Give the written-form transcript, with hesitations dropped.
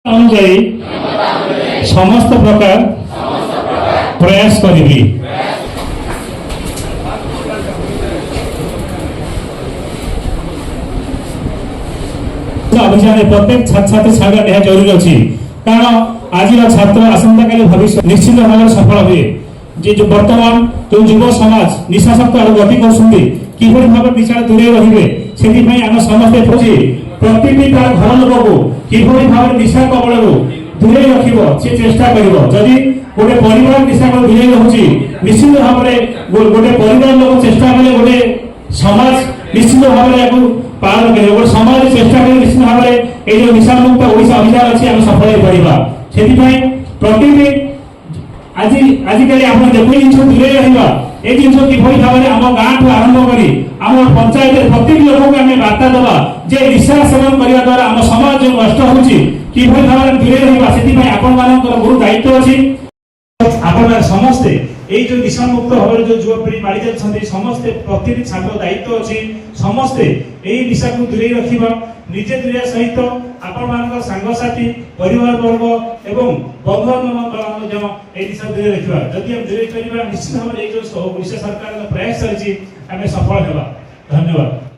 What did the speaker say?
अनुजाई समस्त प्रकार प्रयास करी अभियान प्रत्येक छात्र छात्री छाड़ा यह जरूरी अच्छी कारण आज छात्र आसंता काली भविष्य निश्चित भाव सफल हुए जे जो वर्तमान जो युव समाज निशाशक्त आड़ गति कर भाव निशा दूरे रे से आम समस्ते खोजी प्रति घर लोक को किभली भाव निशा कबल दूरे रख चेष्टा करी गोटे परिवार निशा को दूरे रोचे निश्चित भाव गोटे परिवार लोक चेष्टा कले गोटे समाज निश्चित भाव पालन कर गोटे समाज चेष्टा कर निश्चित भाव में निशा मुक्त ओडिशा अभियान अच्छी आम सफल हो प्रति आजिकल आप जो जिन दूरे रहा ये जिन किभली भाव में आम गाँ ठूँ आरंभ कर आम पंचायत प्रत्येक लोक को आम बार्ता दवा जे निशा सेवन करने द्वारा आम समाज जो नष्ट होती भाव में दूरे रहा से आपण बहुत दायित्व अच्छी आपण समस्ते ये जो निशा मुक्त भाव जो युवपीढ़ी मारी जाती समस्ते प्रति छात्र दायित्व अच्छी समस्ते यही निशा को दूरे रखा निजे दूरिया सहित आपण सांगसाथी परिवार वर्ग एवं बंधु निशा दूरे रखा जदि हम दूरे निश्चित भाव में जो ओडिशा सरकार प्रयास चलती आम सफल होगा। धन्यवाद।